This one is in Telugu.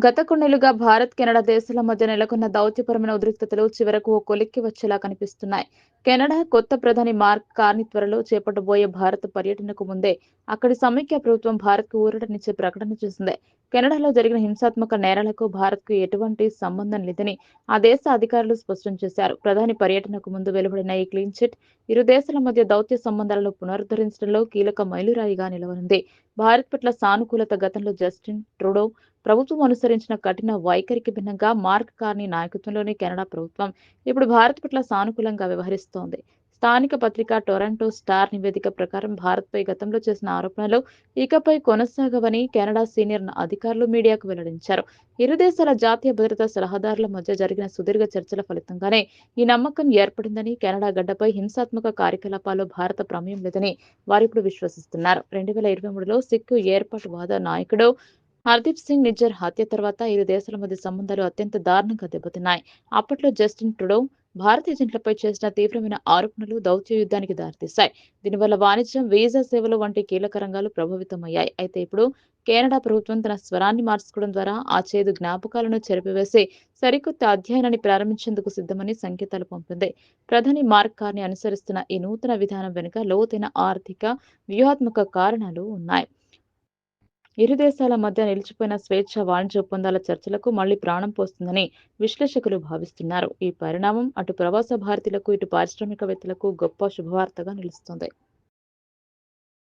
గత కొన్నేళ్లుగా భారత్, కెనడా దేశాల మధ్య నెలకొన్న దౌత్యపరమైన ఉద్రిక్తతలు చివరకు ఓ కొలిక్కి వచ్చేలా కనిపిస్తున్నాయి. కెనడా కొత్త ప్రధాని మార్క్ కార్నీ త్వరలో చేపట్టబోయే భారత పర్యటనకు ముందే అక్కడి సమైక్య ప్రభుత్వం భారత్కు ఊరటనిచ్చే ప్రకటన చేసింది. కెనడాలో జరిగిన హింసాత్మక నేరాలకు భారత్కు ఎటువంటి సంబంధం లేదని ఆ దేశ అధికారులు స్పష్టం చేశారు. ప్రధాని పర్యటనకు ముందు వెలువడిన ఈ క్లీన్ చిట్ ఇరు దేశాల మధ్య దౌత్య సంబంధాలను పునరుద్ధరించడంలో కీలక మైలురాయిగా నిలవనుంది. భారత్ పట్ల సానుకూలత గతంలో జస్టిన్ ట్రూడో ప్రభుత్వం అనుసరించిన కఠిన వైఖరికి భిన్నంగా మార్క్ కార్నీ నాయకత్వంలోని కెనడా ప్రభుత్వం ఇప్పుడు భారత్ పట్ల సానుకూలంగా వ్యవహరిస్తోంది. స్థానిక పత్రిక టొరంటో స్టార్ నివేదిక ప్రకారం భారత్పై గతంలో చేసిన ఆరోపణలు ఇకపై కొనసాగవని కెనడా సీనియర్ అధికారులు మీడియాకు వెల్లడించారు. ఇరు దేశాల జాతీయ భద్రతా సలహాదారుల మధ్య జరిగిన సుదీర్ఘ చర్చల ఫలితంగానే ఈ నమ్మకం ఏర్పడిందని, కెనడా గడ్డపై హింసాత్మక కార్యకలాపాల్లో భారత ప్రమేయం లేదని వారిప్పుడు విశ్వసిస్తున్నారు. 2023లో సిక్కు ఏర్పాటువాద నాయకుడు హర్దీప్ సింగ్ నిజ్జర్ హత్య తర్వాత ఇరు దేశాల మధ్య సంబంధాలు అత్యంత దారుణంగా దెబ్బతిన్నాయి. అప్పట్లో జస్టిన్ ట్రూడో భారత ఏజెంట్లపై చేసిన తీవ్రమైన ఆరోపణలు దౌత్య యుద్ధానికి దారితీశాయి. దీనివల్ల వాణిజ్యం, వీసా సేవలు వంటి కీలక రంగాలు ప్రభావితమయ్యాయి. అయితే ఇప్పుడు కెనడా ప్రభుత్వం తన స్వరాన్ని మార్చుకోవడం ద్వారా ఆ చేదు జ్ఞాపకాలను చెరిపివేసి సరికొత్త అధ్యయనాన్ని ప్రారంభించేందుకు సిద్ధమని సంకేతాలు పంపింది. ప్రధాని మార్క్ కార్నీ అనుసరిస్తున్న ఈ నూతన విధానం వెనుక లోతైన ఆర్థిక, వ్యూహాత్మక కారణాలు ఉన్నాయి. ఇరు దేశాల మధ్య నిలిచిపోయిన స్వేచ్ఛ వాణిజ్య ఒప్పందాల చర్చలకు మళ్లీ ప్రాణం పోస్తుందని విశ్లేషకులు భావిస్తున్నారు. ఈ పరిణామం అటు ప్రవాస భారతీయులకు, ఇటు పారిశ్రామికవేత్తలకు గొప్ప శుభవార్తగా నిలుస్తుంది.